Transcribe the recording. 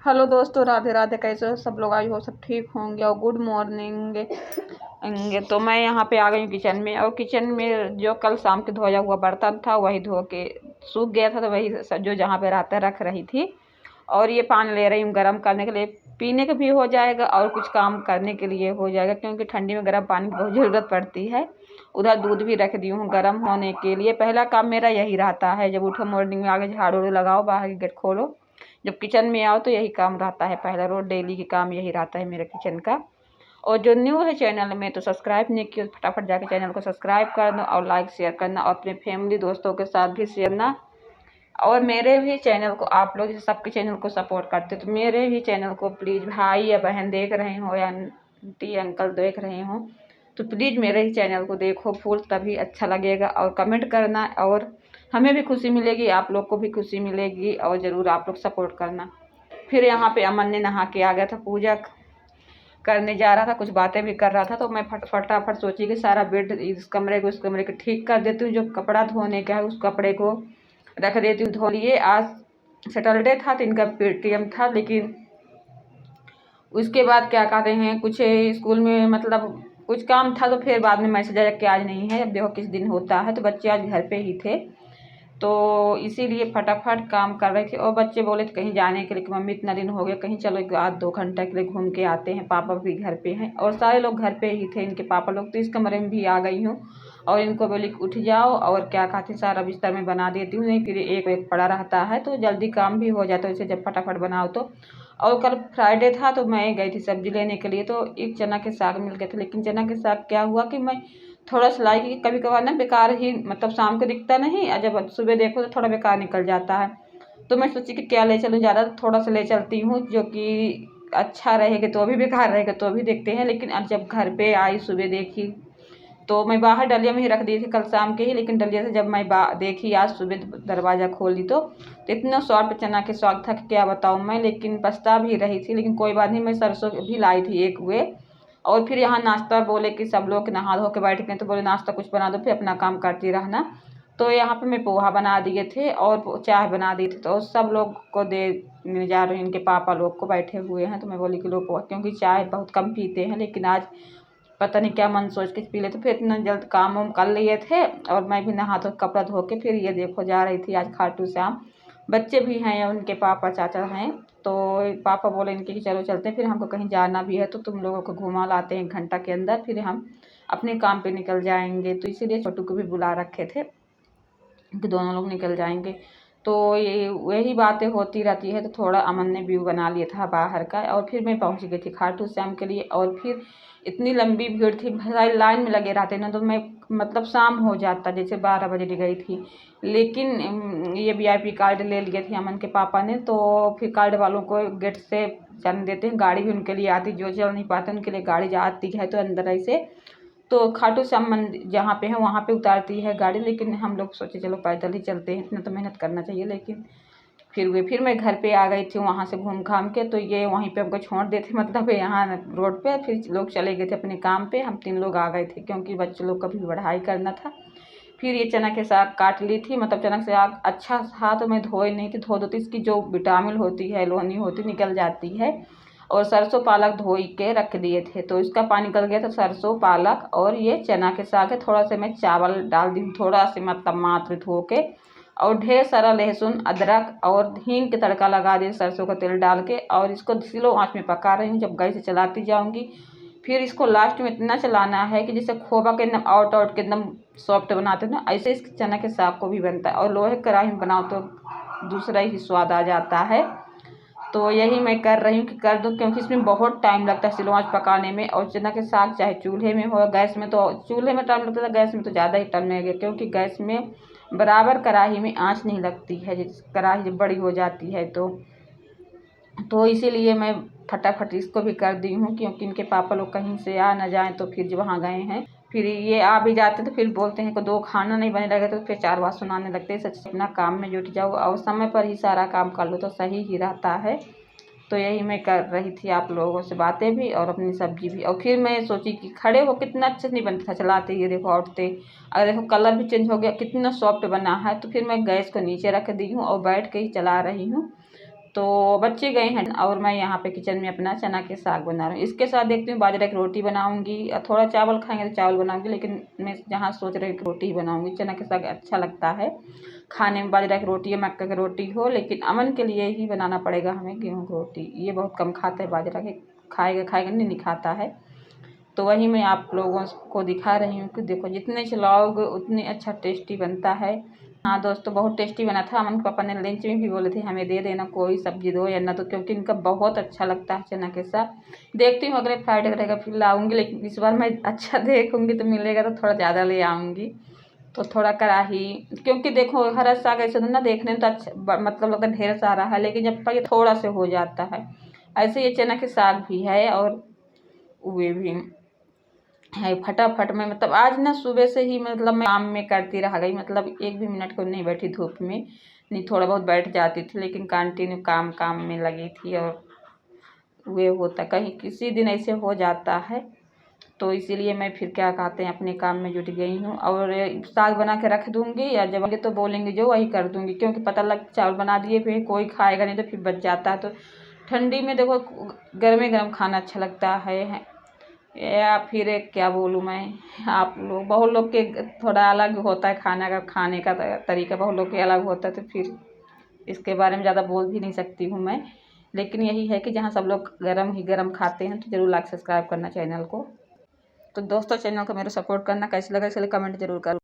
Hello दोस्तों, राधे राधे। कैसे हो सब लोग? आई हो सब ठीक होंगे और गुड मॉर्निंग। तो मैं यहाँ पे आ गई हूँ किचन में, और किचन में जो कल शाम के धोया हुआ बर्तन था वही धो के सूख गया था, तो वही जो जहाँ पे रहता रख रही थी। और ये पानी ले रही हूँ गर्म करने के लिए, पीने का भी हो जाएगा और कुछ काम करने के लिए हो जाएगा, क्योंकि ठंडी में गर्म पानी की बहुत ज़रूरत पड़ती है। उधर दूध भी रख दी हूँ गर्म होने के लिए। पहला काम मेरा यही रहता है, जब उठो मॉर्निंग में आगे झाड़ू लगाओ, बाहर की गेट खोलो, जब किचन में आओ तो यही काम रहता है। पहला रोज डेली की काम यही रहता है मेरे किचन का। और जो न्यू है चैनल में तो सब्सक्राइब नहीं किया, फटाफट जाके चैनल को सब्सक्राइब कर दो और लाइक शेयर करना, और अपने फैमिली दोस्तों के साथ भी शेयर करना। और मेरे भी चैनल को आप लोग जैसे सबके चैनल को सपोर्ट करते तो मेरे भी चैनल को प्लीज़, भाई या बहन देख रहे हो या आंटी अंकल देख रहे हो, तो प्लीज़ मेरे ही चैनल को देखो फुल, तभी अच्छा लगेगा। और कमेंट करना, और हमें भी खुशी मिलेगी, आप लोग को भी खुशी मिलेगी, और ज़रूर आप लोग सपोर्ट करना। फिर यहाँ पे अमन ने नहा के आ गया था, पूजा करने जा रहा था, कुछ बातें भी कर रहा था, तो मैं फटाफट सोची कि सारा बेड इस कमरे को उस कमरे को ठीक कर देती हूँ। जो कपड़ा धोने का है उस कपड़े को रख देती हूँ धो लिए। आज सैटरडे था तो इनका पेटीएम था, लेकिन उसके बाद क्या कहते हैं, कुछ स्कूल में मतलब कुछ काम था, तो फिर बाद में मैसेज आया कि आज नहीं है। अब देखो किस दिन होता है, तो बच्चे आज घर पे ही थे, तो इसीलिए फटाफट काम कर रहे थे। और बच्चे बोले थे कहीं जाने के लिए कि मम्मी इतना दिन हो गया, कहीं चलो एक आध 2 घंटा के लिए घूम के आते हैं, पापा भी घर पे हैं। और सारे लोग घर पे ही थे, इनके पापा लोग। तो इस कमरे में भी आ गई हूँ, और इनको बोली कि उठ जाओ, और क्या कहते हैं सारा बिस्तर में बना देती हूँ, नहीं फिर एक एक पड़ा रहता है तो जल्दी काम भी हो जाता है इसे जब फटाफट बनाओ तो। और कल फ्राइडे था तो मैं गई थी सब्जी लेने के लिए, तो एक चना के साग मिल गए थे। लेकिन चना के साग क्या हुआ कि मैं थोड़ा सिलाई की कभी कभार ना बेकार ही, मतलब शाम को दिखता नहीं और जब सुबह देखो तो थोड़ा बेकार निकल जाता है। तो मैं सोची कि क्या ले चलूँ, ज़्यादा थोड़ा सा ले चलती हूँ जो कि अच्छा रहेगा, तो भी बेकार रहेगा तो भी देखते हैं। लेकिन आज जब घर पे आई सुबह देखी, तो मैं बाहर डलिया में ही रख दी थी कल शाम के ही, लेकिन डलिया से जब मैं देखी आज सुबह दरवाज़ा खोली तो इतना सॉफ्ट चना के साग था कि क्या बताऊँ मैं। लेकिन पछता भी रही थी, लेकिन कोई बात नहीं, मैं सरसों भी लाई थी एक वे। और फिर यहाँ नाश्ता बोले कि सब लोग नहा धो के बैठ गए, तो बोले नाश्ता कुछ बना दो फिर अपना काम करती रहना। तो यहाँ पे मैं पोहा बना दिए थे और चाय बना दी थी, तो सब लोग को देने जा रही हूँ। इनके पापा लोग को बैठे हुए हैं, तो मैं बोली कि लो पोहा, क्योंकि चाय बहुत कम पीते हैं, लेकिन आज पता नहीं क्या मन सोच के पी लेते। फिर इतना जल्द काम वाम कर लिए थे, और मैं भी नहा धो कपड़ा धो के फिर ये देखो जा रही थी आज खाटू श्याम। बच्चे भी हैं, उनके पापा चाचा हैं, तो पापा बोले इनके कि चलो चलते हैं, फिर हमको कहीं जाना भी है तो तुम लोगों को घुमा लाते हैं 1 घंटा के अंदर, फिर हम अपने काम पे निकल जाएंगे। तो इसीलिए छोटू को भी बुला रखे थे कि दोनों लोग निकल जाएंगे। तो ये वही बातें होती रहती है। तो थोड़ा अमन ने व्यू बना लिया था बाहर का, और फिर मैं पहुंच गई थी खाटू श्याम के लिए। और फिर इतनी लंबी भीड़ थी, भाई लाइन में लगे रहते ना, तो मैं मतलब शाम हो जाता, जैसे 12 बजे गई थी। लेकिन ये वीआईपी कार्ड ले लिए थे अमन के पापा ने, तो फिर कार्ड वालों को गेट से जाने देते हैं, गाड़ी भी उनके लिए आती, जो चल नहीं पाते उनके लिए गाड़ी आती है तो अंदर ऐसे। तो खाटू श्याम मंदिर जहाँ पे है वहाँ पे उतारती है गाड़ी, लेकिन हम लोग सोचे चलो पैदल ही चलते हैं, इतना तो मेहनत करना चाहिए। लेकिन फिर मैं घर पे आ गई थी वहाँ से घूम घाम के, तो ये वहीं पे हमको छोड़ देते मतलब यहाँ रोड पे। फिर लोग चले गए थे अपने काम पे, हम 3 लोग आ गए थे, क्योंकि बच्चे लोग का भी पढ़ाई करना था। फिर ये चना के साग काट ली थी, मतलब चना के साग अच्छा था तो मैं धोई नहीं थी, धो दो तो इसकी जो विटामिन होती है, लोहनी होती, निकल जाती है। और सरसों पालक धोई के रख दिए थे, तो इसका पानी निकल गया था। सरसों पालक और ये चना के साग है, थोड़ा सा मैं चावल डाल दी, थोड़ा सा मतलब मात्र धो के, और ढेर सारा लहसुन अदरक और हींग के तड़का लगा दिए सरसों का तेल डाल के, और इसको स्लो आंच में पका रही हूँ। जब गैस से चलाती जाऊँगी, फिर इसको लास्ट में इतना चलाना है कि जैसे खोबा के एकदम आउट आउट के एकदम सॉफ्ट बनाते हैं ना, ऐसे इस चना के साग को भी बनता है। और लोहे कढ़ाई में बनाओ तो दूसरा ही स्वाद आ जाता है। तो यही मैं कर रही हूँ कि कर दूँ, क्योंकि इसमें बहुत टाइम लगता है स्लो आंच पकाने में। और चना के साग चाहे चूल्हे में हो, गैस में, तो चूल्हे में टाइम लगता था, गैस में तो ज़्यादा ही टाइम लगेगा, क्योंकि गैस में बराबर कढ़ाई में आंच नहीं लगती है, जिस कढ़ाई जब बड़ी हो जाती है तो इसीलिए मैं फटाफट इसको भी कर दी हूँ, क्योंकि इनके पापा लोग कहीं से आ ना जाएं, तो फिर जो वहाँ गए हैं, फिर ये आ भी जाते तो फिर बोलते हैं कि 2 खाना नहीं बने लगे, तो फिर 4 बात सुनाने लगते हैं। सच अपना काम में जुट जाओ और समय पर ही सारा काम कर लो तो सही ही रहता है। तो यही मैं कर रही थी, आप लोगों से बातें भी और अपनी सब्जी भी। और फिर मैं सोची कि खड़े हो कितना अच्छे नहीं बनता था चलाते, ये देखो उठते, अगर देखो कलर भी चेंज हो गया, कितना सॉफ्ट बना है। तो फिर मैं गैस को नीचे रख दी हूँ और बैठ के ही चला रही हूँ। तो बच्चे गए हैं और मैं यहाँ पे किचन में अपना चना के साग बना रही हूँ। इसके साथ देखती हूँ बाजरा की रोटी बनाऊँगी, थोड़ा चावल खाएंगे तो चावल बनाऊँगी, लेकिन मैं जहाँ सोच रही हूँ रोटी ही बनाऊँगी। चना के साग अच्छा लगता है खाने में, बाजरा की रोटी या मक्का की रोटी हो, लेकिन अमन के लिए ही बनाना पड़ेगा हमें गेहूँ की रोटी। ये बहुत कम खाता है बाजरा के, खाएगा नहीं खाता है। तो वही मैं आप लोगों को दिखा रही हूँ कि देखो जितने चलाओगे उतने अच्छा टेस्टी बनता है। हाँ दोस्तों, बहुत टेस्टी बना था। अमन पापा ने लंच में भी बोले थे हमें दे देना कोई सब्जी दो या ना, तो क्योंकि इनका बहुत अच्छा लगता है चना के साथ। देखती हूँ अगले फ्राइडे रहेगा फिर लाऊंगी, लेकिन इस बार मैं अच्छा देखूंगी तो मिलेगा तो थोड़ा ज़्यादा ले आऊँगी। तो थोड़ा कढ़ाही, क्योंकि देखो हरा साग ऐसे तो ना देखने में तो अच्छा मतलब लगता है ढेर सारा है, लेकिन जब तक ये थोड़ा से हो जाता है। ऐसे ये चना के साग भी है और वे भी है फटाफट में। मतलब आज ना सुबह से ही मतलब मैं काम में करती रह गई, मतलब एक भी मिनट को नहीं बैठी धूप में, नहीं थोड़ा बहुत बैठ जाती थी, लेकिन कंटिन्यू काम में लगी थी। और वे होता कहीं किसी दिन ऐसे हो जाता है, तो इसीलिए मैं फिर क्या कहते हैं अपने काम में जुट गई हूँ। और साग बना के रख दूँगी, या जब आएंगे तो बोलेंगे जो वही कर दूँगी, क्योंकि पता लग चावल बना दिए फिर कोई खाएगा नहीं तो फिर बच जाता है। तो ठंडी में देखो गर्मे गर्म खाना अच्छा लगता है, या फिर क्या बोलूँ मैं, आप लोग बहुत लोग के थोड़ा अलग होता है खाने का तरीका, बहुत लोग के अलग होता है, तो फिर इसके बारे में ज़्यादा बोल भी नहीं सकती हूँ मैं। लेकिन यही है कि जहाँ सब लोग गरम ही गरम खाते हैं तो ज़रूर लाइक सब्सक्राइब करना चैनल को। तो दोस्तों चैनल को मेरा सपोर्ट करना, कैसे लगा इसलिए कमेंट जरूर करो।